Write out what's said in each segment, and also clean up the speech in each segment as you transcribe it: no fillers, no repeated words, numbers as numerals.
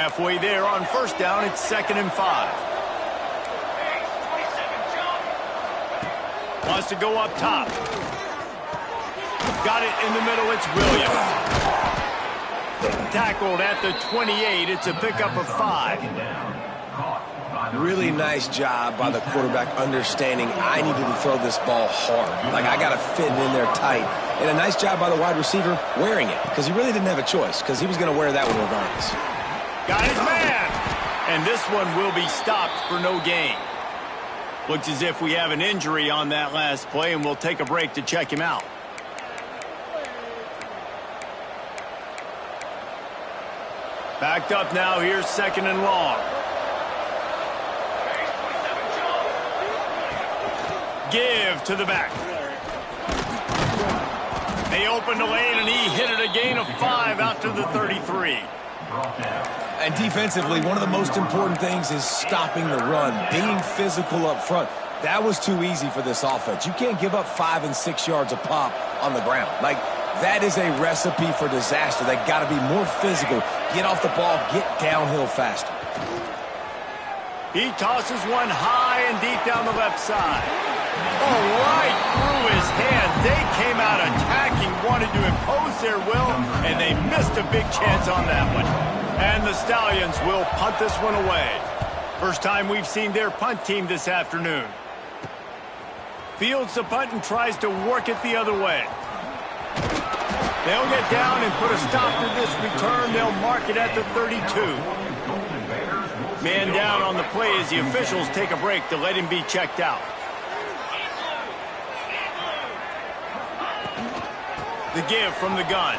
Halfway there on first down, it's 2nd and 5. Wants to go up top. Got it in the middle, it's Williams. Tackled at the 28, it's a pickup of 5. Really nice job by the quarterback understanding I needed to throw this ball hard. Like, I got to fit it in there tight. And a nice job by the wide receiver wearing it, because he really didn't have a choice, because he was going to wear that one regardless. Got his man! And this one will be stopped for no gain. Looks as if we have an injury on that last play, and we'll take a break to check him out. Backed up now, here's 2nd and long. Give to the back. They opened the lane, and he hit it a gain of 5 out to the 33. And defensively, one of the most important things is stopping the run, being physical up front. That was too easy for this offense. You can't give up 5 and 6 yards a pop on the ground. Like, that is a recipe for disaster. They got to be more physical, get off the ball, get downhill faster. He tosses one high and deep down the left side. Oh, right through his hands. They came out attacking, wanted to impose their will, and they missed a big chance on that one. And the Stallions will punt this one away. First time we've seen their punt team this afternoon. Fields the punt and tries to work it the other way. They'll get down and put a stop to this return. They'll mark it at the 32. Man down on the play as the officials take a break to let him be checked out. The give from the gun.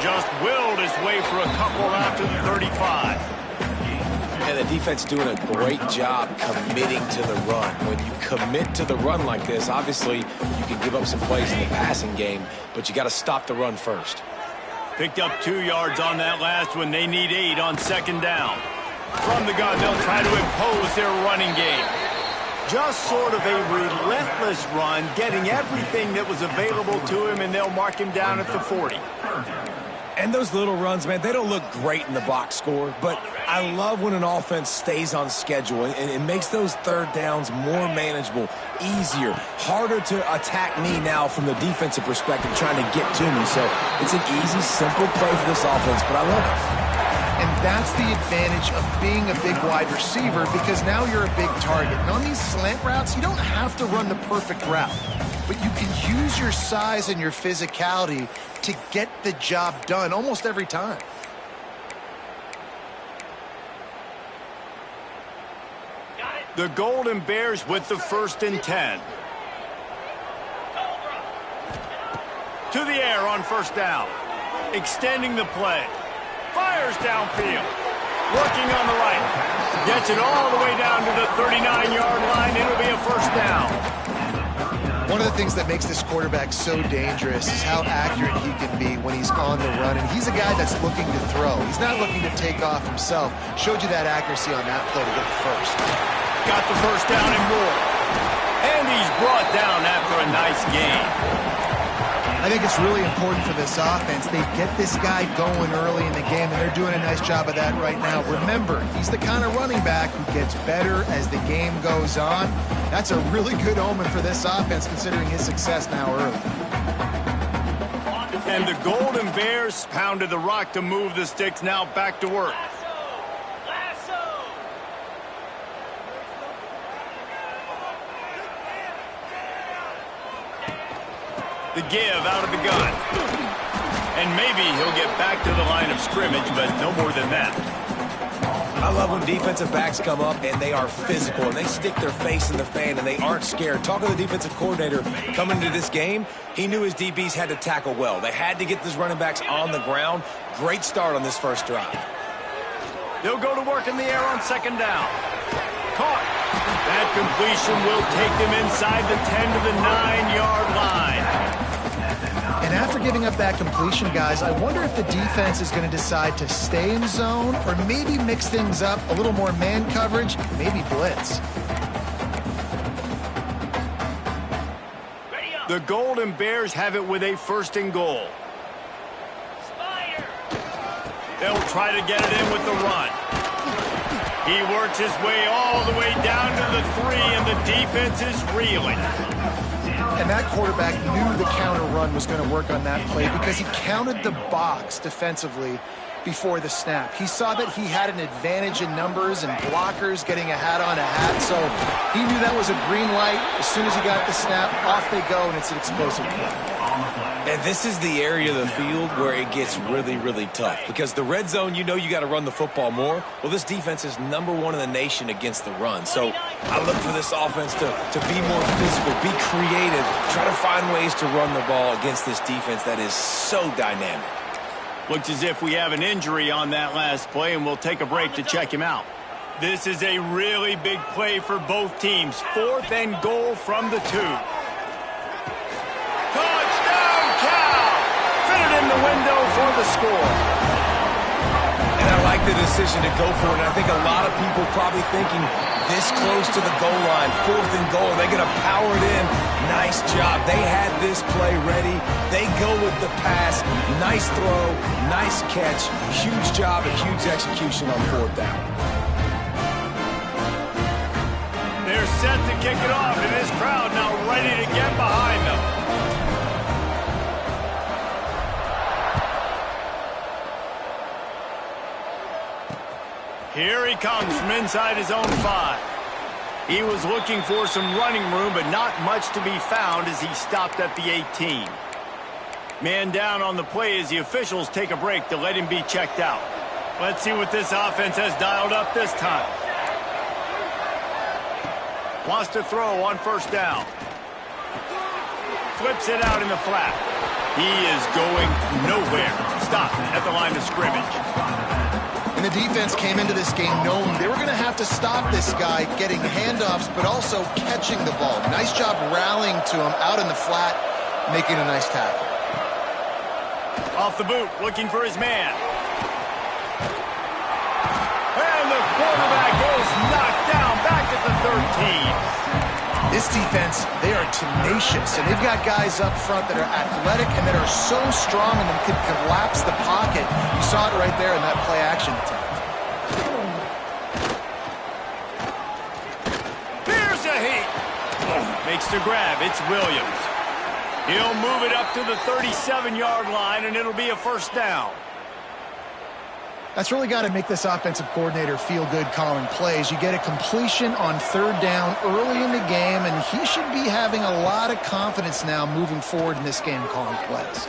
Just willed his way for a couple out to the 35. And the defense doing a great job committing to the run. When you commit to the run like this, obviously you can give up some plays in the passing game, but you got to stop the run first. Picked up 2 yards on that last one. They need 8 on 2nd down. From the gun, they'll try to impose their running game. Just sort of a relentless run, getting everything that was available to him, and they'll mark him down at the 40. And those little runs, man, they don't look great in the box score, but I love when an offense stays on schedule and it makes those 3rd downs more manageable, easier, harder to attack me now from the defensive perspective trying to get to me. So it's an easy, simple play for this offense, but I love it. And that's the advantage of being a big wide receiver, because now you're a big target. And on these slant routes, you don't have to run the perfect route, but you can use your size and your physicality to get the job done almost every time. The Golden Bears with the 1st and 10. To the air on 1st down. Extending the play. Fires downfield. Working on the right. Gets it all the way down to the 39-yard line. It'll be a 1st down. One of the things that makes this quarterback so dangerous is how accurate he can be when he's on the run. And he's a guy that's looking to throw. He's not looking to take off himself. Showed you that accuracy on that play to get the 1st. Got the 1st down and more. And he's brought down after a nice gain. I think it's really important for this offense. They get this guy going early in the game, and they're doing a nice job of that right now. Remember, he's the kind of running back who gets better as the game goes on. That's a really good omen for this offense, considering his success now early. And the Golden Bears pounded the rock to move the sticks. Now back to work. The give out of the gun. And maybe he'll get back to the line of scrimmage, but no more than that. I love when defensive backs come up and they are physical and they stick their face in the fan and they aren't scared. Talking to the defensive coordinator coming into this game, he knew his DBs had to tackle well. They had to get these running backs on the ground. Great start on this 1st drive. They'll go to work in the air on 2nd down. Caught. That completion will take them inside the 10 to the 9-yard line. And after giving up that completion, guys, I wonder if the defense is going to decide to stay in zone or maybe mix things up, a little more man coverage, maybe blitz. The Golden Bears have it with a 1st and goal. They'll try to get it in with the run. He works his way all the way down to the 3, and the defense is reeling. And that quarterback knew the counter run was going to work on that play because he counted the box defensively before the snap. He saw that he had an advantage in numbers and blockers getting a hat on a hat, so he knew that was a green light. As soon as he got the snap, off they go, and it's an explosive play. And this is the area of the field where it gets really, really tough. Because the red zone, you know you got to run the football more. Well, this defense is #1 in the nation against the run. So I look for this offense to be more physical, be creative, try to find ways to run the ball against this defense that is so dynamic. Looks as if we have an injury on that last play, and we'll take a break to check him out. This is a really big play for both teams. 4th and goal from the 2. In the window for the score. And I like the decision to go for it. And I think a lot of people probably thinking this close to the goal line, 4th and goal, they're going to power it in. Nice job. They had this play ready. They go with the pass. Nice throw, nice catch. Huge job and huge execution on 4th down. They're set to kick it off, and this crowd now ready to get behind them. Here he comes from inside his own 5. He was looking for some running room, but not much to be found as he stopped at the 18. Man down on the play as the officials take a break to let him be checked out. Let's see what this offense has dialed up this time. Wants to throw on 1st down. Flips it out in the flat. He is going nowhere. Stop at the line of scrimmage. And the defense came into this game knowing they were going to have to stop this guy getting handoffs, but also catching the ball. Nice job rallying to him out in the flat, making a nice tackle. Off the boot, looking for his man. And the quarterback is knocked down back at the 13. This defense, they are tenacious, and they've got guys up front that are athletic and that are so strong and can collapse the pocket. You saw it right there in that play-action attempt. Here's a heat. Makes the grab. It's Williams. He'll move it up to the 37-yard line, and it'll be a 1st down. That's really got to make this offensive coordinator feel good calling plays. You get a completion on 3rd down early in the game, and he should be having a lot of confidence now moving forward in this game calling plays.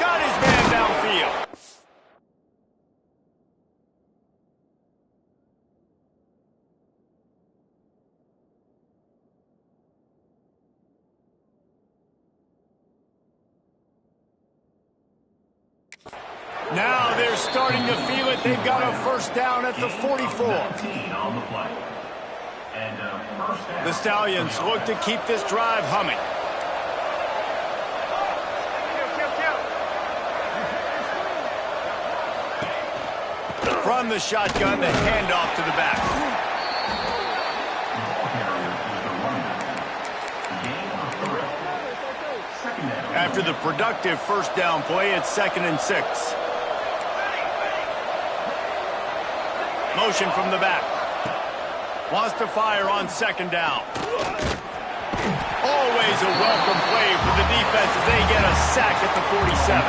Got his man downfield. Now they're starting to feel it. They've got a 1st down at the 44. The Stallions look to keep this drive humming. From the shotgun, the handoff to the back. After the productive 1st down play, it's 2nd and 6. Motion from the back. Wants to fire on 2nd down. Always a welcome play for the defense as they get a sack at the 47.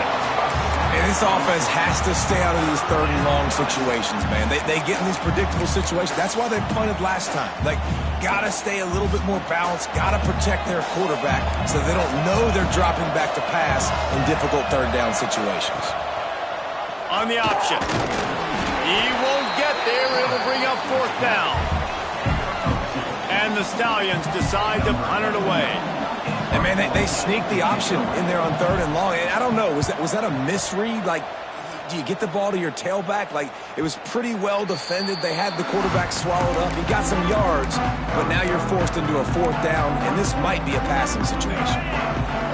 And this offense has to stay out of these 3rd and long situations, man. They get in these predictable situations. That's why they punted last time. Like, got to stay a little bit more balanced, got to protect their quarterback so they don't know they're dropping back to pass in difficult 3rd down situations. On the option. He won't get there. It'll bring up 4th down. And the Stallions decide to punt it away. And, man, they sneaked the option in there on 3rd and long. And I don't know, was that a misread? Like, do you get the ball to your tailback? Like, it was pretty well defended. They had the quarterback swallowed up. He got some yards, but now you're forced into a 4th down, and this might be a passing situation.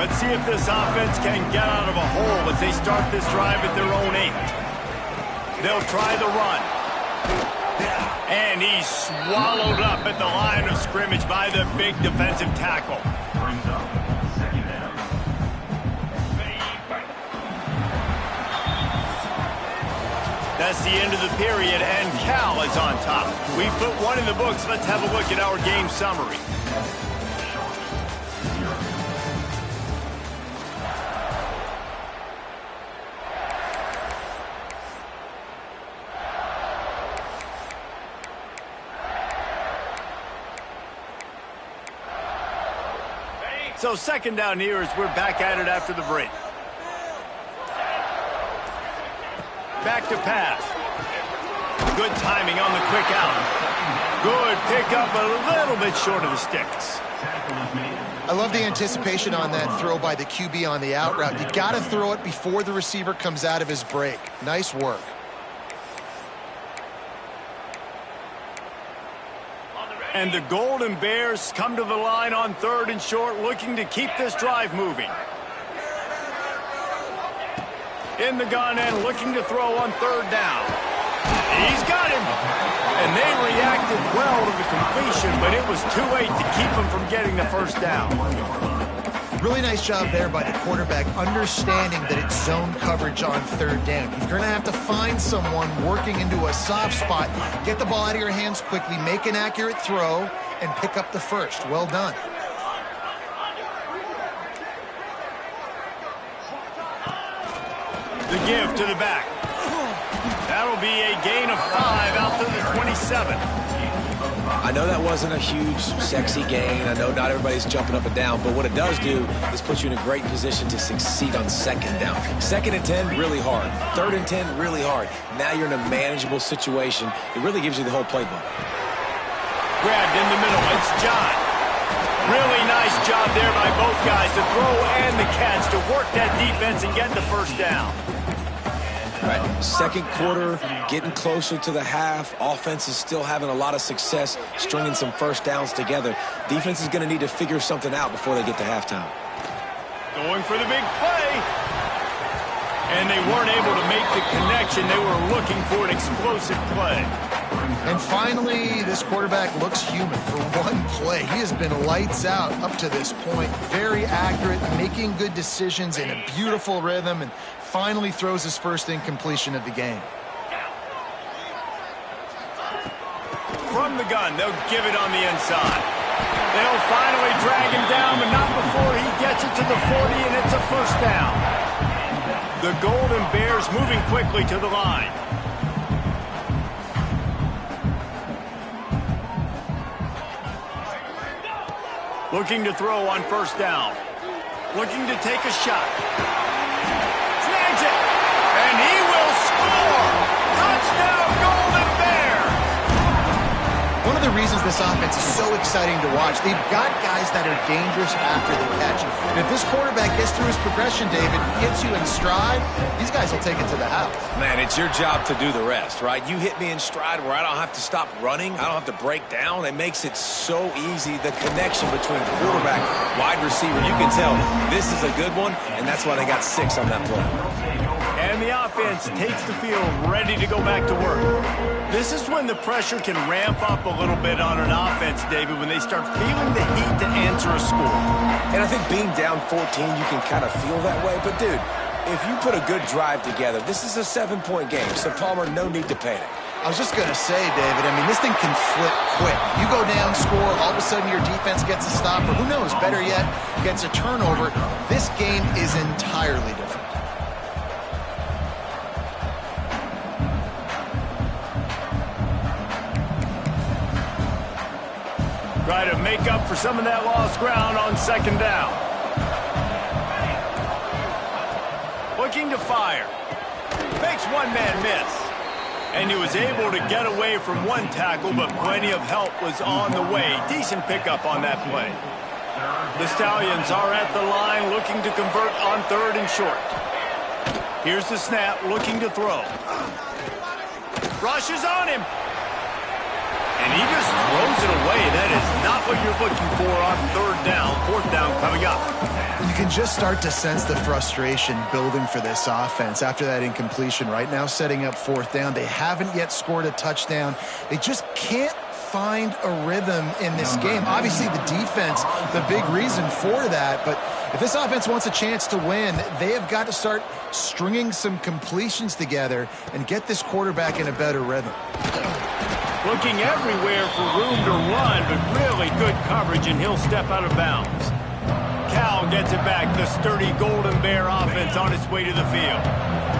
Let's see if this offense can get out of a hole as they start this drive at their own 8. They'll try the run. And he's swallowed up at the line of scrimmage by the big defensive tackle. past the end of the period, and Cal is on top. We put one in the books. Let's have a look at our game summary. So second down here as we're back at it after the break. Back to pass. Good timing on the quick out. Good pickup, a little bit short of the sticks. I love the anticipation on that throw by the QB on the out route. You got to throw it before the receiver comes out of his break. Nice work. And the Golden Bears come to the line on 3rd and short, looking to keep this drive moving. In the gun and looking to throw on 3rd down. He's got him. And they reacted well to the completion, but it was too late to keep him from getting the first down. Really nice job there by the quarterback, understanding that it's zone coverage on 3rd down. You're going to have to find someone working into a soft spot, get the ball out of your hands quickly, make an accurate throw, and pick up the first. Well done. The give to the back. That'll be a gain of 5 out to the 27. I know that wasn't a huge, sexy gain. I know not everybody's jumping up and down, but what it does do is put you in a great position to succeed on 2nd down. 2nd and 10, really hard. 3rd and 10, really hard. Now you're in a manageable situation. It really gives you the whole playbook. Grabbed in the middle. It's John. Really nice job there by both guys, the throw and the catch, to work that defense and get the first down. Right. 2nd quarter, getting closer to the half. Offense is still having a lot of success stringing some first downs together. Defense is going to need to figure something out before they get to halftime. Going for the big play. And they weren't able to make the connection. They were looking for an explosive play. And finally, this quarterback looks human for one play. He has been lights out up to this point. Very accurate, making good decisions in a beautiful rhythm, and finally throws his first incompletion of the game. From the gun, they'll give it on the inside. They'll finally drag him down, but not before he gets it to the 40, and it's a first down. The Golden Bears moving quickly to the line. Looking to throw on 1st down. Looking to take a shot. Snags it. And he will score. Touchdown, Golden Bears. One of the reasons this offense is so exciting to watch, they've got guys that are dangerous after the catch. And if this quarterback gets through his progression, David, gets you in stride, these guys will take it to the house. Man, it's your job to do the rest, right? You hit me in stride where I don't have to stop running. I don't have to break down. It makes it so easy. The connection between quarterback, wide receiver, you can tell this is a good one, and that's why they got 6 on that play. And the offense takes the field ready to go back to work. This is when the pressure can ramp up a little bit on an offense, David, when they start feeling the heat to answer a score. And I think being down 14, you can kind of feel that way. But, dude, if you put a good drive together, this is a 7-point game. So, Palmer, no need to panic. I was just going to say, David, I mean, this thing can flip quick. You go down, score, all of a sudden your defense gets a stop, or who knows, better yet, gets a turnover. This game is entirely different. Try to make up for some of that lost ground on 2nd down. Looking to fire. Makes one man miss. And he was able to get away from one tackle, but plenty of help was on the way. Decent pickup on that play. The Stallions are at the line looking to convert on 3rd and short. Here's the snap, looking to throw. Rushes on him. And he just throws it away. That is not what you're looking for on 3rd down. 4th down coming up. You can just start to sense the frustration building for this offense after that incompletion. Right now, setting up 4th down. They haven't yet scored a touchdown. They just can't find a rhythm in this game. Obviously, the defense, the big reason for that, but If this offense wants a chance to win, they have got to start stringing some completions together and get this quarterback in a better rhythm. Looking everywhere for room to run, but really good coverage, and he'll step out of bounds. Cal gets it back. The sturdy Golden Bear offense on its way to the field.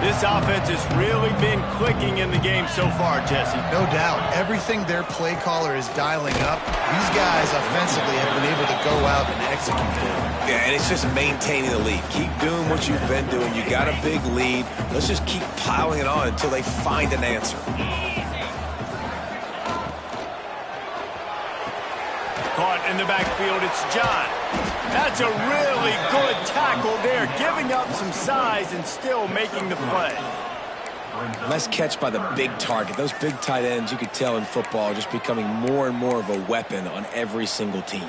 This offense has really been clicking in the game so far, Jesse. No doubt. Everything their play caller is dialing up, these guys offensively have been able to go out and execute it. Yeah, and it's just maintaining the lead. Keep doing what you've been doing. You got a big lead. Let's just keep piling it on until they find an answer. Caught in the backfield, it's John. That's a really good tackle there, giving up some size and still making the play. Nice catch by the big target. Those big tight ends, you could tell in football, are just becoming more and more of a weapon on every single team.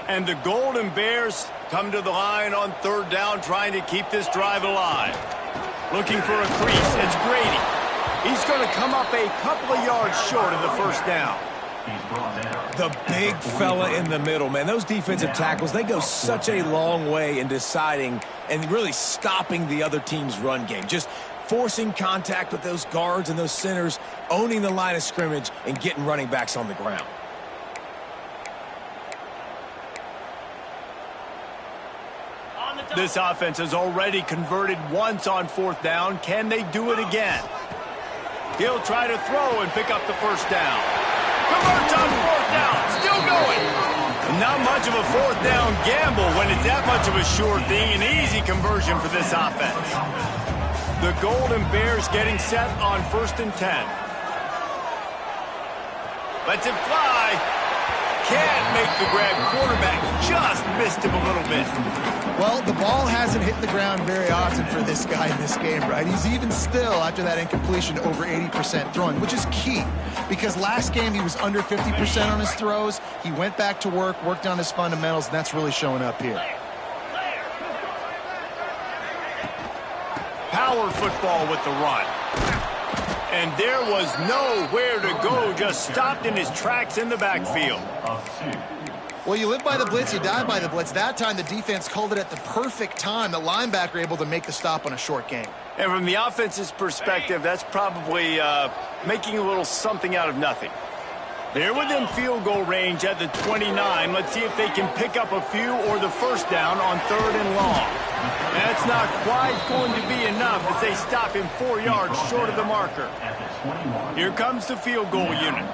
And the Golden Bears come to the line on third down, trying to keep this drive alive. Looking for a crease, it's Grady. He's going to come up a couple of yards short of the first down. The big fella in the middle, man. Those defensive tackles, they go such a long way in deciding and really stopping the other team's run game. Just forcing contact with those guards and those centers, owning the line of scrimmage, and getting running backs on the ground. This offense has already converted once on fourth down. Can they do it again? He'll try to throw and pick up the first down. Converts on fourth down. Still going. Not much of a fourth down gamble when it's that much of a sure thing. An easy conversion for this offense. The Golden Bears getting set on 1st and 10. Lets it fly. Can't make the grab. Quarterback just missed him a little bit. Well, the ball hasn't hit the ground very often for this guy in this game, right? He's even still, after that incompletion, over 80% throwing, which is key. Because last game, he was under 50% on his throws. He went back to work, worked on his fundamentals, and that's really showing up here. Power football with the run. And there was nowhere to go, just stopped in his tracks in the backfield. Well, you live by the blitz, you die by the blitz. That time, the defense called it at the perfect time. The linebacker able to make the stop on a short gain. And from the offense's perspective, that's probably making a little something out of nothing. They're within field goal range at the 29. Let's see if they can pick up a few or the first down on 3rd and long. That's not quite going to be enough as they stop him 4 yards short of the marker. Here comes the field goal unit.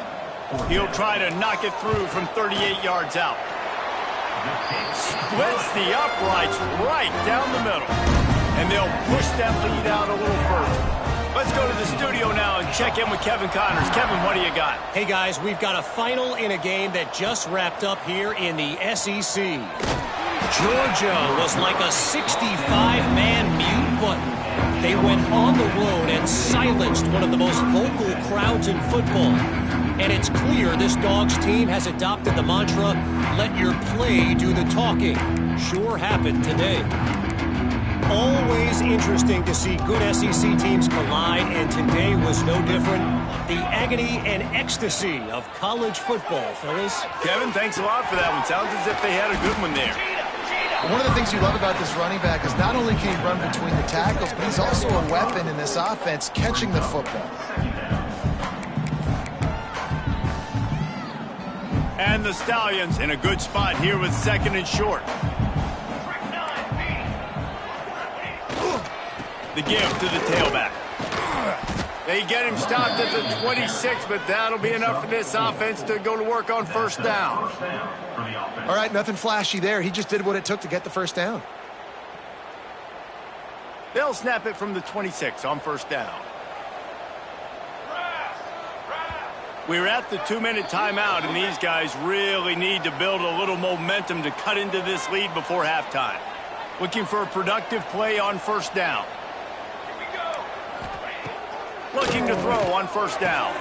He'll try to knock it through from 38 yards out. Splits the uprights right down the middle. And they'll push that lead out a little further. Let's go to the studio now and check in with Kevin Connors. Kevin, what do you got? Hey, guys, we've got a final in a game that just wrapped up here in the SEC. Georgia was like a 65-man mute button. They went on the road and silenced one of the most vocal crowds in football. And it's clear this Dogs team has adopted the mantra, let your play do the talking. Sure happened today. Always interesting to see good SEC teams collide, and today was no different. The agony and ecstasy of college football, fellas. Kevin, thanks a lot for that one. Sounds as if they had a good one there. One of the things you love about this running back is not only can he run between the tackles, but he's also a weapon in this offense, catching the football. And the Stallions in a good spot here with 2nd and short. The give to the tailback. They get him stopped at the 26, but that'll be enough for this offense to go to work on 1st down. All right, nothing flashy there. He just did what it took to get the 1st down. They'll snap it from the 26 on 1st down. We're at the 2-minute timeout, and these guys really need to build a little momentum to cut into this lead before halftime. Looking for a productive play on 1st down. Looking to throw on 1st down.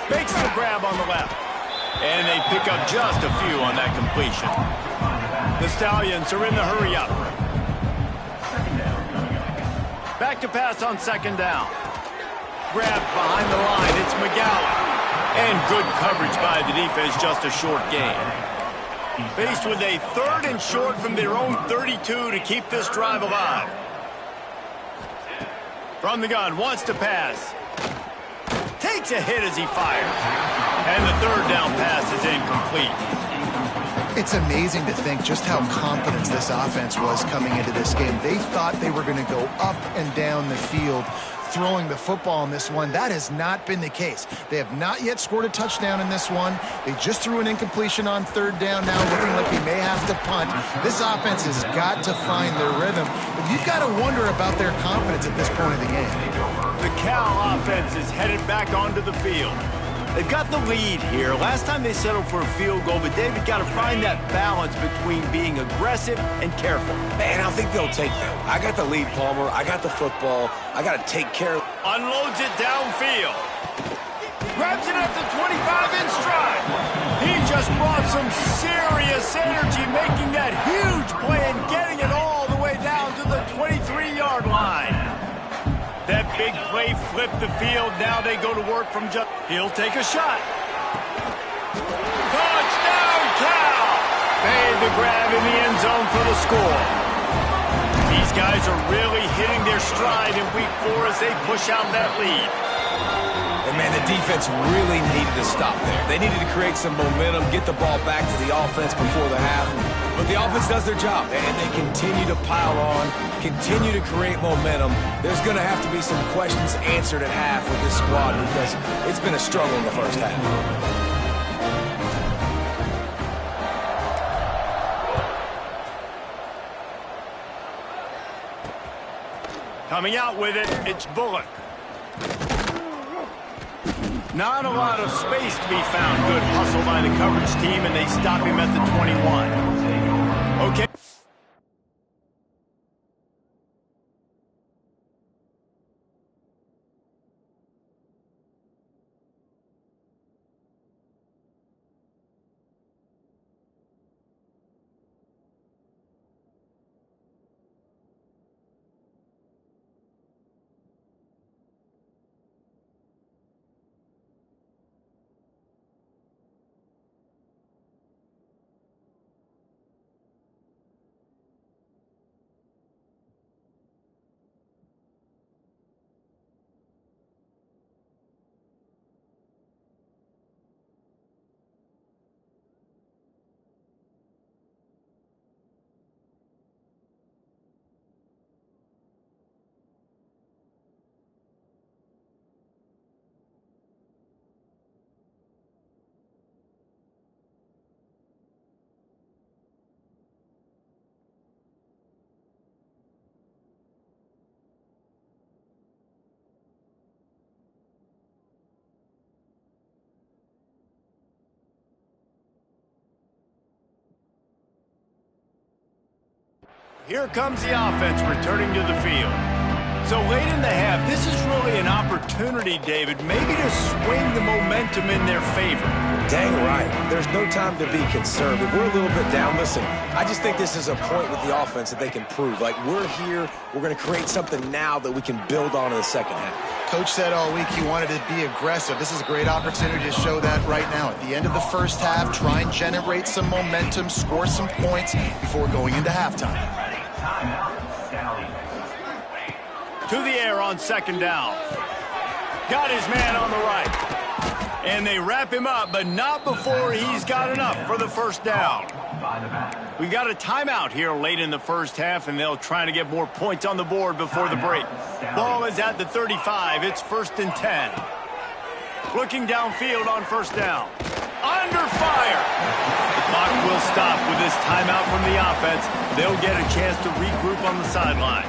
Makes the grab on the left. And they pick up just a few on that completion. The Stallions are in the hurry up. Back to pass on 2nd down. Grab behind the line. It's McGowan. And good coverage by the defense, just a short gain. Faced with a 3rd and short from their own 32 to keep this drive alive. From the gun, wants to pass. Takes a hit as he fires. And the 3rd down pass is incomplete. It's amazing to think just how confident this offense was coming into this game. They thought they were going to go up and down the field throwing the football in this one. That has not been the case. They have not yet scored a touchdown in this one. They just threw an incompletion on 3rd down, now looking like they may have to punt. This offense has got to find their rhythm. But you've got to wonder about their confidence at this point of the game. The Cal offense is headed back onto the field. They've got the lead here. Last time they settled for a field goal, but David got to find that balance between being aggressive and careful. Man, I think they'll take that. I got the lead, Palmer. I got the football. I got to take care of it. Unloads it downfield. Grabs it at the 25 in stride. He just brought some serious energy, making that huge play and getting it all the way down to the 23-yard line. That big play flipped the field. Now they go to work from just... He'll take a shot. Touchdown, Cal! Made the grab in the end zone for the score. These guys are really hitting their stride in week 4 as they push out that lead. And, man, the defense really needed to stop there. They needed to create some momentum, get the ball back to the offense before the half. But the offense does their job, and they continue to pile on, continue to create momentum. There's going to have to be some questions answered at half with this squad because it's been a struggle in the first half. Coming out with it, it's Bullock. Not a lot of space to be found. Good hustle by the coverage team, and they stop him at the 21. Okay. Here comes the offense returning to the field. So late in the half, this is really an opportunity, David, maybe to swing the momentum in their favor. Dang right. There's no time to be conservative. We're a little bit down. Listen, I just think this is a point with the offense that they can prove. Like, we're here, we're going to create something now that we can build on in the second half. Coach said all week he wanted to be aggressive. This is a great opportunity to show that right now. At the end of the first half, try and generate some momentum, score some points before going into halftime. To the air on 2nd down. Got his man on the right. And they wrap him up, but not before he's got enough for the 1st down. We got a timeout here late in the first half, and they'll try to get more points on the board before the break. Ball is at the 35. It's 1st and 10. Looking downfield on 1st down. Under fire. The clock will stop with this timeout from the offense. They'll get a chance to regroup on the sideline.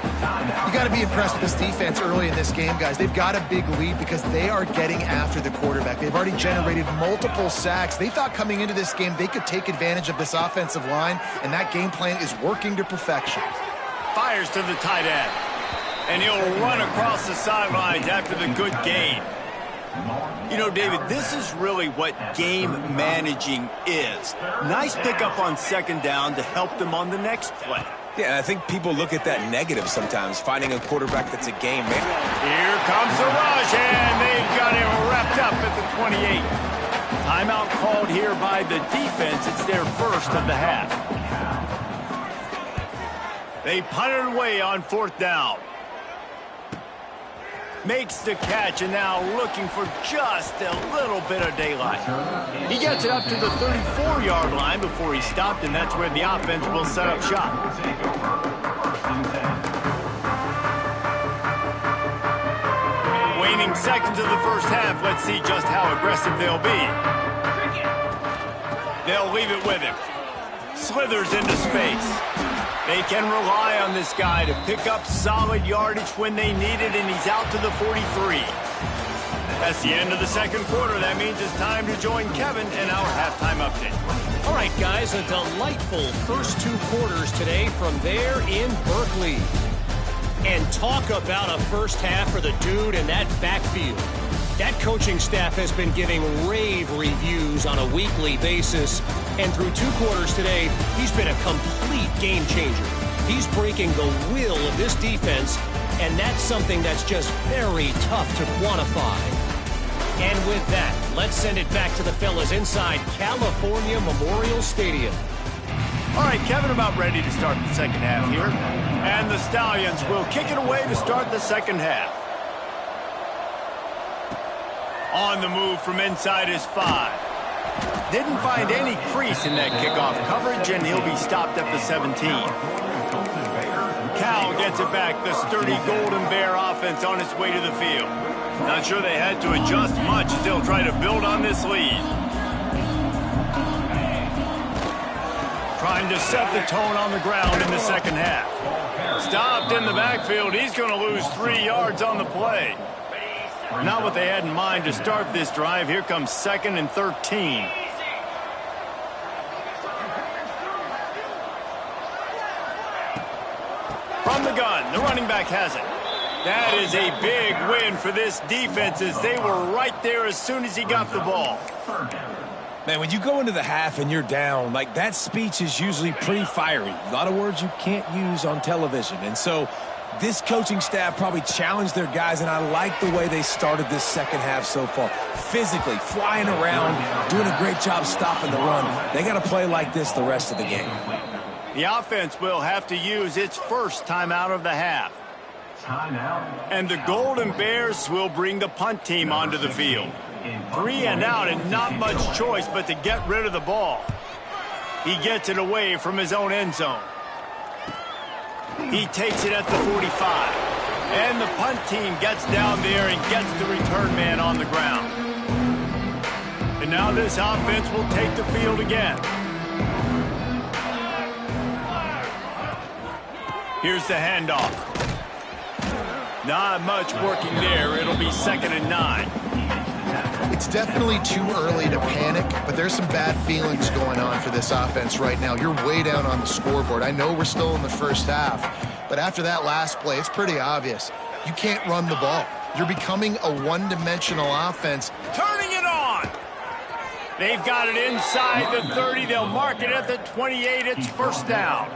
You got to be impressed with this defense early in this game, guys. They've got a big lead because they are getting after the quarterback. They've already generated multiple sacks. They thought coming into this game they could take advantage of this offensive line, and that game plan is working to perfection. Fires to the tight end. And he'll run across the sidelines after the good gain. You know, David, this is really what game managing is. Nice pickup on 2nd down to help them on the next play. Yeah, I think people look at that negative sometimes, finding a quarterback that's a game man. Here comes the rush, and they've got him wrapped up at the 28. Timeout called here by the defense. It's their first of the half. They punt it away on 4th down. Makes the catch and now looking for just a little bit of daylight. He gets it up to the 34-yard line before he's stopped, and that's where the offense will set up shop. Waning seconds of the first half. Let's see just how aggressive they'll be. They'll leave it with him. Slithers into space. They can rely on this guy to pick up solid yardage when they need it, and he's out to the 43. That's the end of the second quarter. That means it's time to join Kevin in our halftime update. All right, guys, a delightful first 2 quarters today from there in Berkeley. And talk about a first half for the dude in that backfield. That coaching staff has been giving rave reviews on a weekly basis. And through 2 quarters today, he's been a complete game changer. He's breaking the will of this defense, and that's something that's just very tough to quantify. And with that, let's send it back to the fellas inside California Memorial Stadium. All right, Kevin, about ready to start the second half here. And the Stallions will kick it away to start the second half. On the move from inside his 5. Didn't find any crease in that kickoff coverage, and he'll be stopped at the 17. Cal gets it back. The sturdy Golden Bear offense on its way to the field. Not sure they had to adjust much as they'll try to build on this lead. Trying to set the tone on the ground in the second half. Stopped in the backfield. He's going to lose 3 yards on the play. Not what they had in mind to start this drive. Here comes 2nd and 13. From the gun, the running back has it. That is a big win for this defense as they were right there as soon as he got the ball. Man, when you go into the half and you're down, like that speech is usually pretty fiery. A lot of words you can't use on television. And so this coaching staff probably challenged their guys, and I like the way they started this second half so far. Physically, flying around, doing a great job stopping the run. They got to play like this the rest of the game. The offense will have to use its first timeout of the half. And the Golden Bears will bring the punt team onto the field. 3 and out and not much choice but to get rid of the ball. He gets it away from his own end zone. He takes it at the 45. And the punt team gets down there and gets the return man on the ground. And now this offense will take the field again. Here's the handoff. Not much working there. It'll be 2nd and 9. It's definitely too early to panic, but there's some bad feelings going on for this offense right now. You're way down on the scoreboard. I know we're still in the first half, but after that last play, it's pretty obvious. You can't run the ball. You're becoming a one-dimensional offense. Turning it on! They've got it inside the 30. They'll mark it at the 28. It's first down.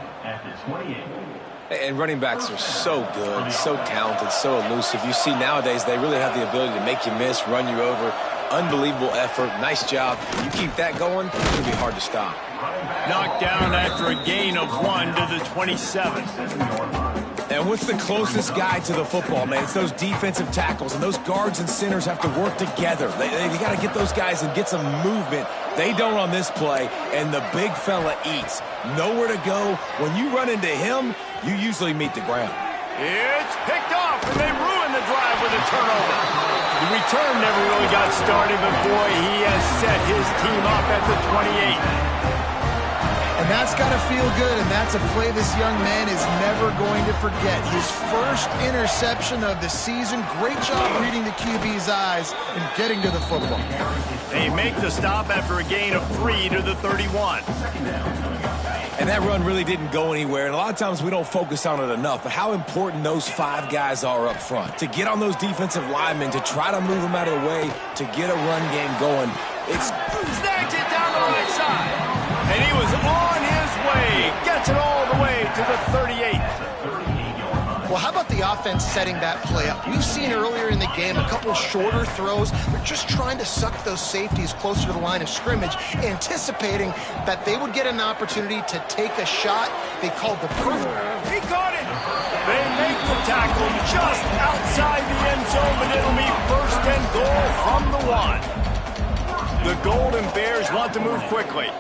And running backs are so good, so talented, so elusive. You see nowadays they really have the ability to make you miss, run you over. Unbelievable effort. Nice job. You keep that going, it's going to be hard to stop. Knocked down after a gain of 1 to the 27. And what's the closest guy to the football, man? It's those defensive tackles, and those guards and centers have to work together. They got to get those guys and get some movement. They don't on this play, and the big fella eats. Nowhere to go. When you run into him, you usually meet the ground. It's picked off, and they ruin the drive with a turnover. The return never really got started, but boy, he has set his team up at the 28. And that's got to feel good, and that's a play this young man is never going to forget. His first interception of the season. Great job reading the QB's eyes and getting to the football. They make the stop after a gain of 3 to the 31. And that run really didn't go anywhere, and a lot of times we don't focus on it enough, but how important those 5 guys are up front. To get on those defensive linemen, to try to move them out of the way, to get a run game going. It's snags it down the right side. And he was on his way. Gets it all the way to the 38. Well, how about the offense setting that play up? We've seen earlier in the game a couple shorter throws. They're just trying to suck those safeties closer to the line of scrimmage, anticipating that they would get an opportunity to take a shot. They called the perfect. He caught it. They make the tackle just outside the end zone, but it'll be first and goal from the 1. The Golden Bears want to move quickly.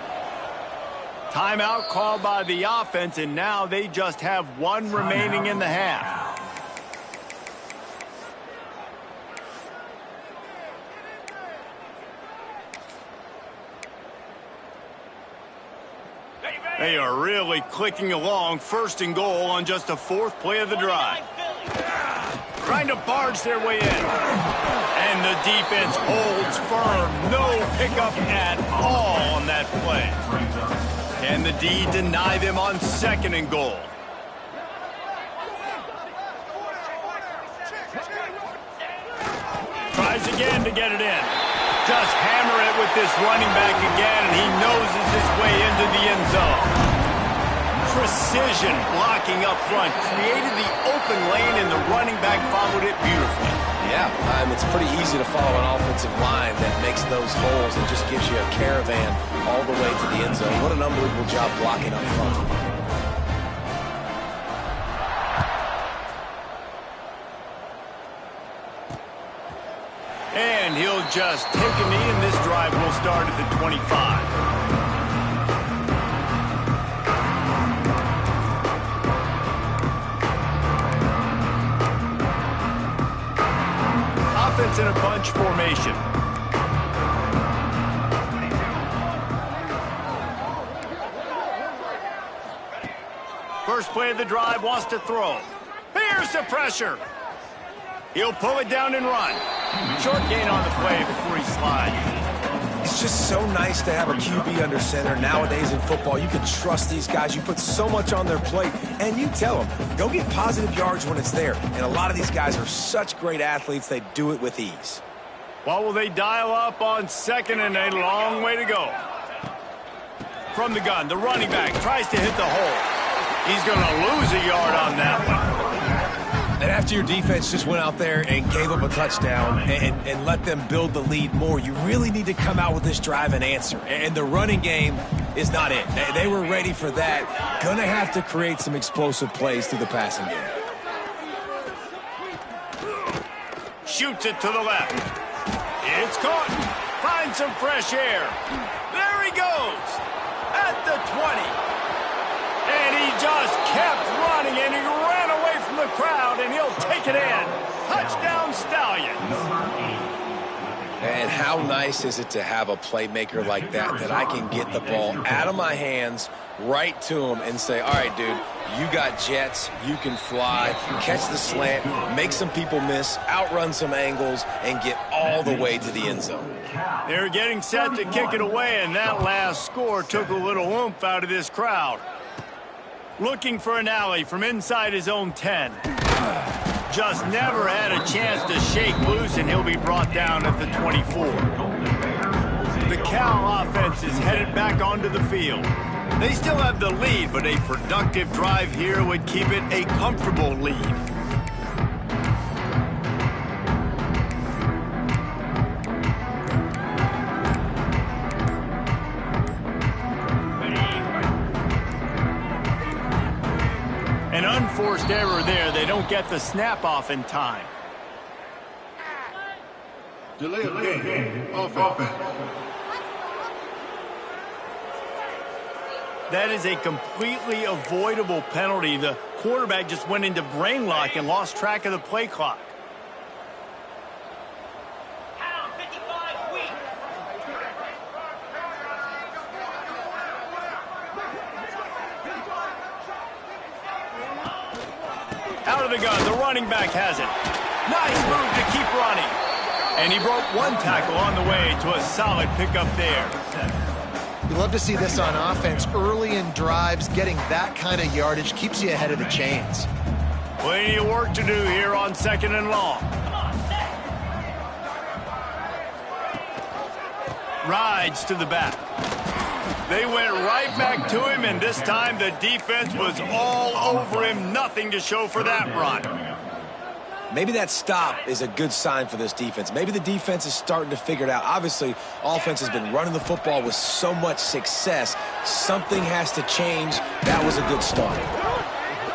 Timeout called by the offense, and now they just have 1 remaining in the half. They are really clicking along, first and goal on just the 4th play of the drive. Trying to barge their way in. And the defense holds firm. No pickup at all on that play. Can the D deny them on 2nd and goal? Tries again to get it in. Just hammer it with this running back again, and he noses his way into the end zone. Precision blocking up front. Created the open lane, and the running back followed it beautifully. Yeah, it's pretty easy to follow an offensive line that makes those holes and just gives you a caravan all the way to the end zone. What an unbelievable job blocking up front. And he'll just take a knee, and this drive will start at the 25. Offense in a bunch formation. First play of the drive, wants to throw. Here's the pressure. He'll pull it down and run. Short gain on the play before he slides. It's just so nice to have a QB under center. Nowadays in football, you can trust these guys. You put so much on their plate, and you tell them, go get positive yards when it's there. And a lot of these guys are such great athletes, they do it with ease. What will they dial up on 2nd and a long way to go? From the gun, the running back tries to hit the hole. He's going to lose a yard on that one. And after your defense just went out there and gave up a touchdown and let them build the lead more, you really need to come out with this drive and answer. And the running game is not it. They were ready for that. Going to have to create some explosive plays through the passing game. Shoots it to the left. It's caught. Finds some fresh air. There he goes. At the 20. And he just kept running, and he ran away from the crowd, and he'll take it in. Touchdown, Stallions. And how nice is it to have a playmaker like that I can get the ball out of my hands, right to him, and say, all right, dude, you got jets, you can fly, catch the slant, make some people miss, outrun some angles, and get all the way to the end zone. They're getting set to kick it away, and that last score took a little oomph out of this crowd. Looking for an alley from inside his own 10. Just never had a chance to shake loose, and he'll be brought down at the 24. The Cal offense is headed back onto the field. They still have the lead, but a productive drive here would keep it a comfortable lead. An unforced error there. They don't get the snap off in time. Delay of game. Offense. That is a completely avoidable penalty. The quarterback just went into brain lock and lost track of the play clock. Out of the gun, the running back has it. Nice move to keep running. And he broke one tackle on the way to a solid pickup there. You love to see this on offense. Early in drives, getting that kind of yardage keeps you ahead of the chains. Plenty of work to do here on 2nd and long. Rides to the back. They went right back to him, and this time the defense was all over him. Nothing to show for that run. Maybe that stop is a good sign for this defense. Maybe the defense is starting to figure it out. Obviously, offense has been running the football with so much success. Something has to change. That was a good start.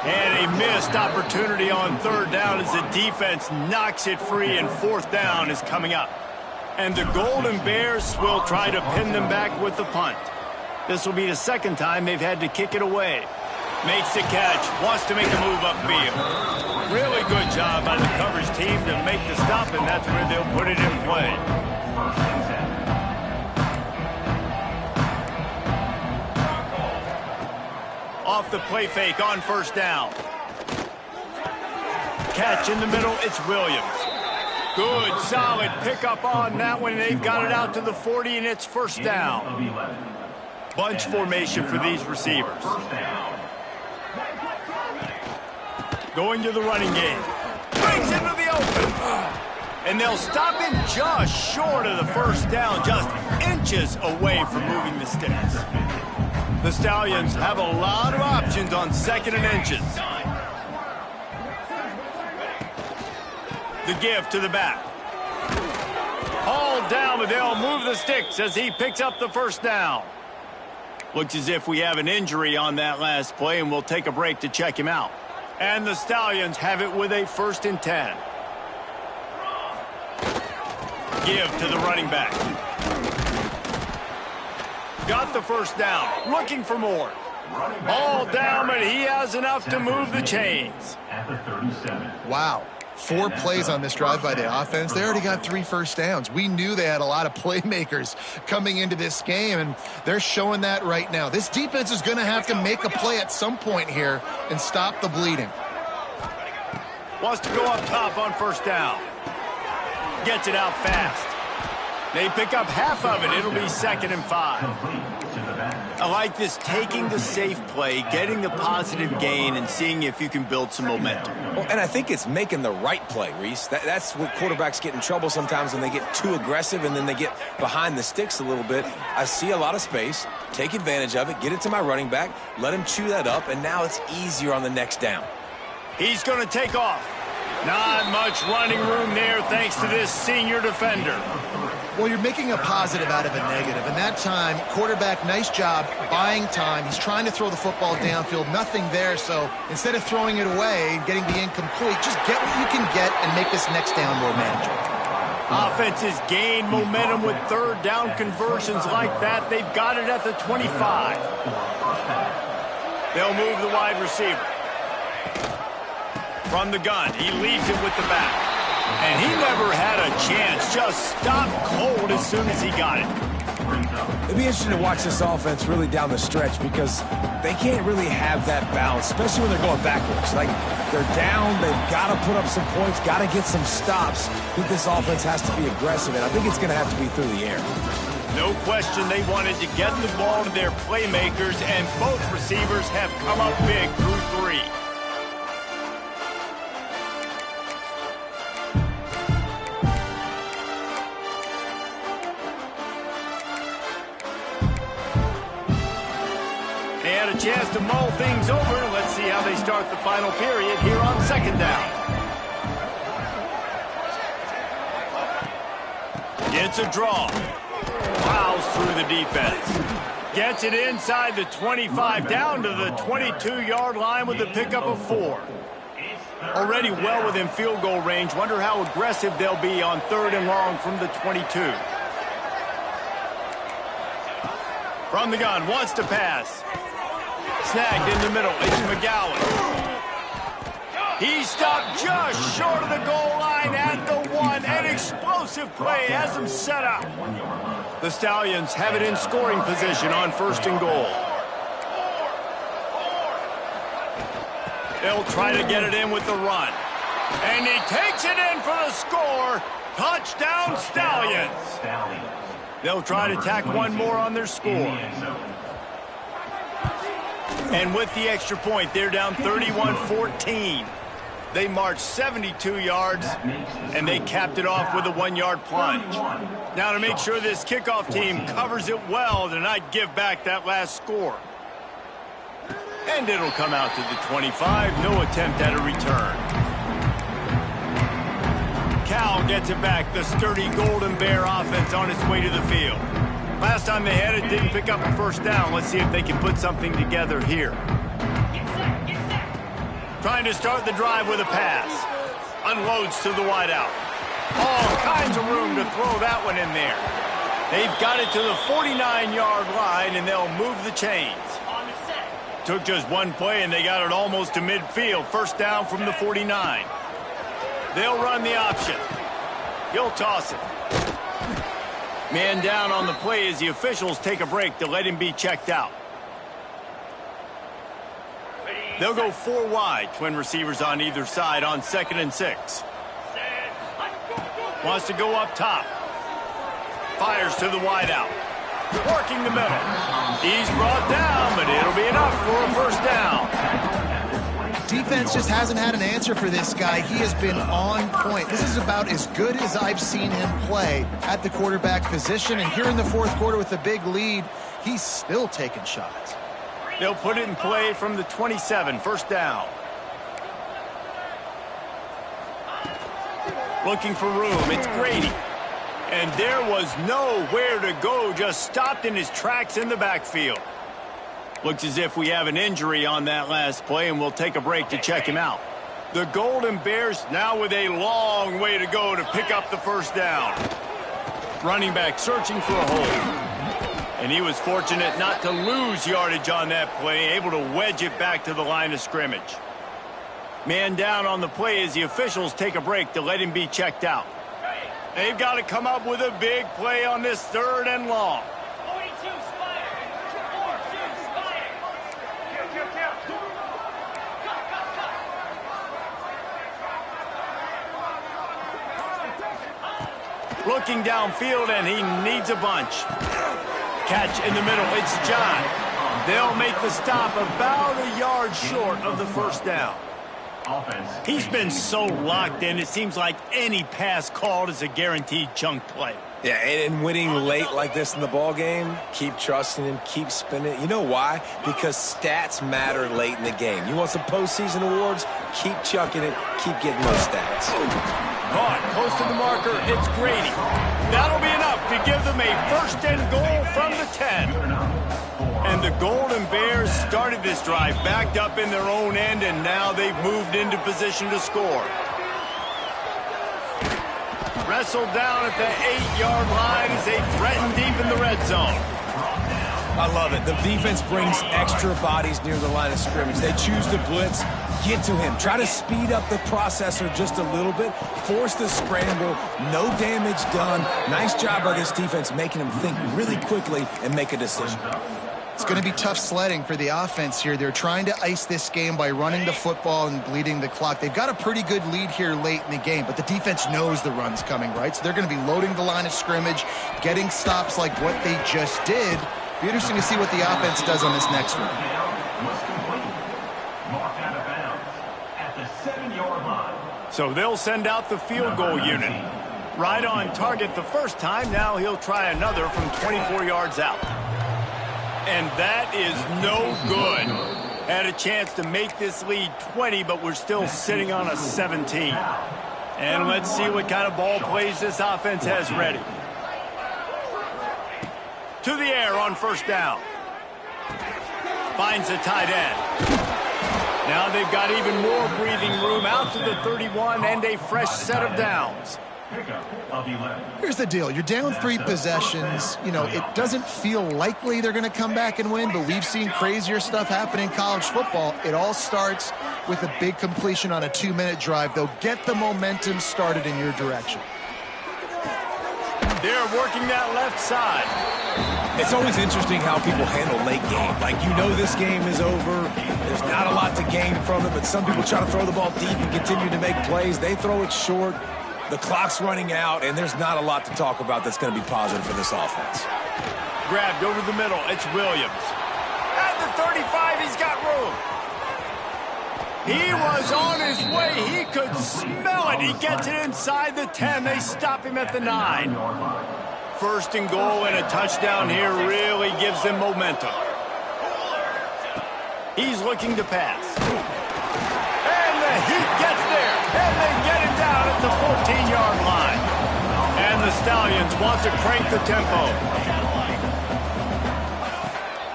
And a missed opportunity on third down as the defense knocks it free, and fourth down is coming up. And the Golden Bears will try to pin them back with the punt. This will be the second time they've had to kick it away. Makes the catch, wants to make a move upfield. Really good job by the coverage team to make the stop, and that's where they'll put it in play. Off the play fake on first down. Catch in the middle, it's Williams. Good, solid pickup on that one. They've got it out to the 40, and it's first down. Bunch formation for these receivers. Going to the running game. Brings into the open. And they'll stop him just short of the first down, just inches away from moving the sticks. The Stallions have a lot of options on second and inches. The give to the back. Hauled down, but they'll move the sticks as he picks up the first down. Looks as if we have an injury on that last play, and we'll take a break to check him out. And the Stallions have it with a 1st and 10. Give to the running back. Got the first down. Looking for more. All down, but he has enough to move the chains. Wow. 4 plays on this drive by the offense. They already got 3 first downs. We knew they had a lot of playmakers coming into this game, and they're showing that right now. This defense is going to have to make a play at some point here and stop the bleeding. Wants to go up top on first down. Gets it out fast. They pick up half of it. It'll be 2nd and 5. I like this, taking the safe play, getting the positive gain, and seeing if you can build some momentum. Well, and I think it's making the right play, Reese. That's what quarterbacks get in trouble sometimes, when they get too aggressive and then they get behind the sticks a little bit. I see a lot of space, take advantage of it, get it to my running back, let him chew that up, and now it's easier on the next down. He's going to take off. Not much running room there thanks to this senior defender. Well, you're making a positive out of a negative. And that time, quarterback, nice job buying time. He's trying to throw the football downfield. Nothing there. So instead of throwing it away and getting the incomplete, just get what you can get and make this next down more manageable. Offenses gain momentum with third down conversions like that. They've got it at the 25. They'll move the wide receiver. From the gun, he leaves it with the back. And he never had a chance, just stopped cold as soon as he got it. It'll be interesting to watch this offense really down the stretch, because they can't really have that balance, especially when they're going backwards. Like, they're down, they've got to put up some points, got to get some stops. I think this offense has to be aggressive, and I think it's going to have to be through the air. No question they wanted to get the ball to their playmakers, and both receivers have come up big through 3. A chance to mull things over. Let's see how they start the final period here on 2nd down. Gets a draw. Plows through the defense. Gets it inside the 25, down to the 22-yard line with a pickup of 4. Already well within field goal range. Wonder how aggressive they'll be on 3rd and long from the 22. From the gun, wants to pass. Snagged in the middle, it's McGowan. He stopped just short of the goal line at the 1. An explosive play has him set up. The Stallions have it in scoring position on 1st and goal. They'll try to get it in with the run. And he takes it in for the score. Touchdown, Stallions. They'll try to tack one more on their score. And with the extra point, they're down 31-14. They marched 72 yards, and they capped it off with a 1-yard plunge. Now to make sure this kickoff team covers it well to not give back that last score. And it'll come out to the 25. No attempt at a return. Cal gets it back. The sturdy Golden Bear offense on its way to the field. Last time they had it, didn't pick up a first down. Let's see if they can put something together here. Trying to start the drive with a pass. Unloads to the wideout. All kinds of room to throw that one in there. They've got it to the 49-yard line, and they'll move the chains. Took just one play, and they got it almost to midfield. First down from the 49. They'll run the option. He'll toss it. Man down on the play as the officials take a break to let him be checked out. They'll go 4 wide, twin receivers on either side on 2nd and 6. Wants to go up top. Fires to the wideout. Working the middle. He's brought down, but it'll be enough for a first down. Defense just hasn't had an answer for this guy. He has been on point. This is about as good as I've seen him play at the quarterback position. And here in the fourth quarter with a big lead, he's still taking shots. They'll put it in play from the 27, first down. Looking for room, it's Grady. And there was nowhere to go, just stopped in his tracks in the backfield. Looks as if we have an injury on that last play, and we'll take a break to check him out. The Golden Bears now with a long way to go to pick up the first down. Running back searching for a hole. And he was fortunate not to lose yardage on that play, able to wedge it back to the line of scrimmage. Man down on the play as the officials take a break to let him be checked out. They've got to come up with a big play on this 3rd and long. 42 Spider. 42 Spider. Looking downfield, and he needs a bunch. Catch in the middle, it's John. They'll make the stop about a yard short of the first down. He's been so locked in, it seems like any pass called is a guaranteed chunk play. Yeah, and winning late like this in the ball game, keep trusting him, keep spinning. You know why? Because stats matter late in the game. You want some postseason awards? Keep chucking it, keep getting those stats. Caught, close to the marker, it's Grady. That'll be enough to give them a 1st and goal from the 10. And the Golden Bears started this drive backed up in their own end, and now they've moved into position to score. Wrestled down at the 8-yard line as they threaten deep in the red zone. I love it. The defense brings extra bodies near the line of scrimmage. They choose to blitz, get to him, try to speed up the processor just a little bit, force the scramble, no damage done. Nice job by this defense making him think really quickly and make a decision. It's going to be tough sledding for the offense here. They're trying to ice this game by running the football and bleeding the clock. They've got a pretty good lead here late in the game, but the defense knows the run's coming, right? So they're going to be loading the line of scrimmage, getting stops like what they just did. Be interesting to see what the offense does on this next one. So they'll send out the field goal unit. Right on target the first time. Now he'll try another from 24 yards out. And that is no good. Had a chance to make this lead 20, but we're still sitting on a 17. And let's see what kind of ball plays this offense has ready. To the air on first down. Finds a tight end. Now they've got even more breathing room out to the 31 and a fresh set of downs. Here's the deal. You're down 3 possessions. You know, it doesn't feel likely they're going to come back and win, but we've seen crazier stuff happen in college football. It all starts with a big completion on a 2-minute drive. They'll get the momentum started in your direction. They're working that left side. It's always interesting how people handle late game. Like, you know this game is over. There's not a lot to gain from it, but some people try to throw the ball deep and continue to make plays. They throw it short. The clock's running out, and there's not a lot to talk about that's going to be positive for this offense. Grabbed over the middle. It's Williams. At the 35, he's got room. He was on his way. He could smell it. He gets it inside the 10. They stop him at the 9. First and goal and a touchdown here really gives them momentum. He's looking to pass. And the Heat gets there. And they get him down at the 14-yard line. And the Stallions want to crank the tempo.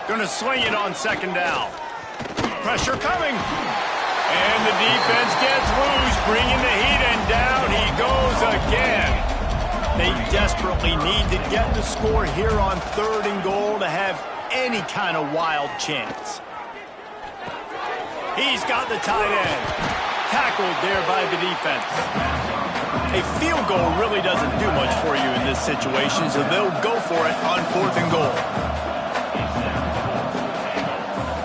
Going to swing it on second down. Pressure coming. And the defense gets loose, bringing the Heat, and down he goes again. They desperately need to get the score here on 3rd and goal to have any kind of wild chance. He's got the tight end. Tackled there by the defense. A field goal really doesn't do much for you in this situation, so they'll go for it on 4th and goal.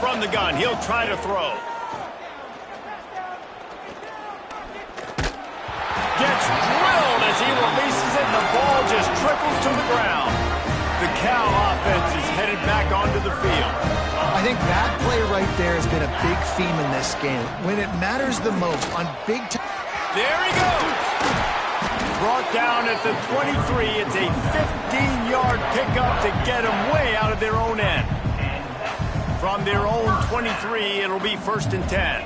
From the gun, he'll try to throw. Gets drilled as he releases it, and the ball just trickles to the ground. The Cal offense is headed back onto the field. I think that play right there has been a big theme in this game. When it matters the most, on big time. There he goes. Brought down at the 23. It's a 15-yard pickup to get them way out of their own end. From their own 23, it'll be 1st and 10.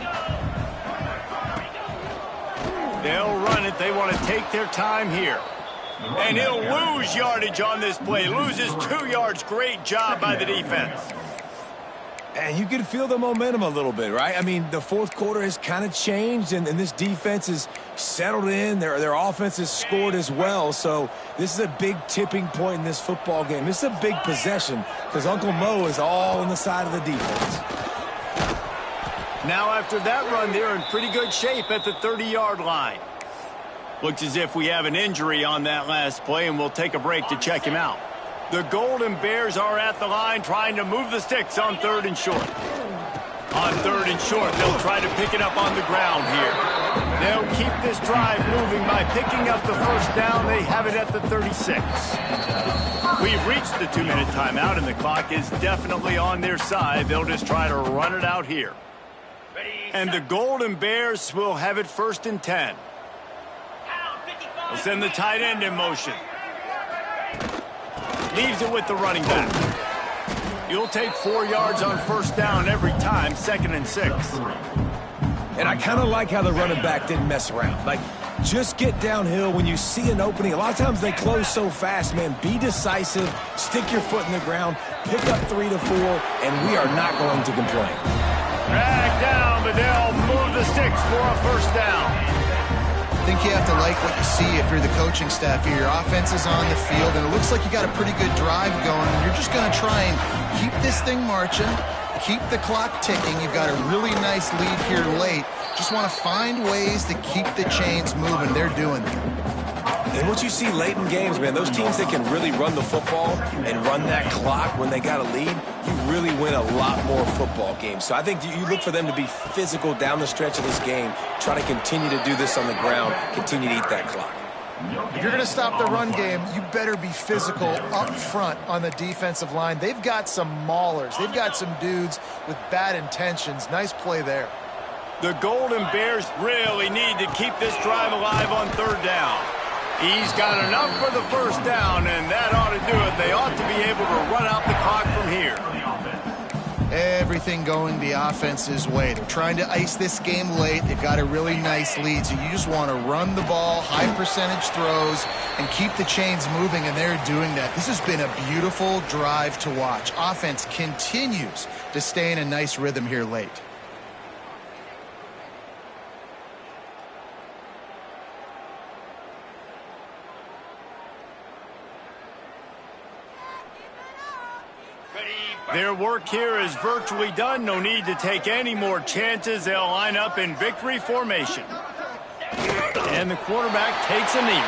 They'll run it. They want to take their time here. And he'll lose yardage on this play. Loses 2 yards. Great job by the defense. And you can feel the momentum a little bit, right? I mean, the 4th quarter has kind of changed, and this defense is settled in. Their offense has scored as well. So this is a big tipping point in this football game. This is a big possession because Uncle Mo is all on the side of the defense. Now after that run, they're in pretty good shape at the 30-yard line. Looks as if we have an injury on that last play, and we'll take a break to check him out. The Golden Bears are at the line trying to move the sticks on 3rd and short. On 3rd and short, they'll try to pick it up on the ground here. They'll keep this drive moving by picking up the 1st down. They have it at the 36. We've reached the 2-minute timeout, and the clock is definitely on their side. They'll just try to run it out here. And the Golden Bears will have it 1st and 10. They'll send the tight end in motion. Leaves it with the running back. You'll take 4 yards on 1st down every time, 2nd and 6. And I kind of like how the running back didn't mess around. Like, just get downhill when you see an opening. A lot of times they close so fast, man. Be decisive, stick your foot in the ground, pick up 3 to 4, and we are not going to complain. Drag down, but they'll move the sticks for a 1st down. I think you have to like what you see if you're the coaching staff here. Your offense is on the field, and it looks like you got a pretty good drive going. And you're just going to try and keep this thing marching, keep the clock ticking. You've got a really nice lead here late. Just want to find ways to keep the chains moving. They're doing it. And what you see late in games, man, those teams that can really run the football and run that clock when they got a lead, you really win a lot more football games. So I think you look for them to be physical down the stretch of this game, try to continue to do this on the ground, continue to eat that clock. If you're going to stop the run game, you better be physical up front on the defensive line. They've got some maulers. They've got some dudes with bad intentions. Nice play there. The Golden Bears really need to keep this drive alive on 3rd down. He's got enough for the 1st down, and that ought to do it. They ought to be able to run out the clock from here. Everything going the offense's way. They're trying to ice this game late. They've got a really nice lead, so you just want to run the ball, high percentage throws, and keep the chains moving, and they're doing that. This has been a beautiful drive to watch. Offense continues to stay in a nice rhythm here late. Their work here is virtually done. No need to take any more chances. They'll line up in victory formation. And the quarterback takes a knee.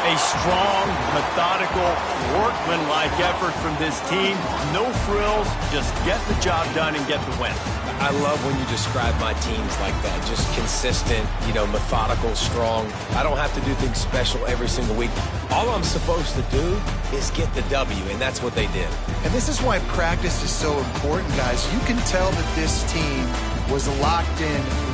A A strong, methodical, workmanlike effort from this team. No frills, just get the job done and get the win. I love when you describe my teams like that. Just consistent, methodical, strong. I don't have to do things special every single week. All I'm supposed to do is get the W, and that's what they did. And this is why practice is so important, guys. You can tell that this team was locked in,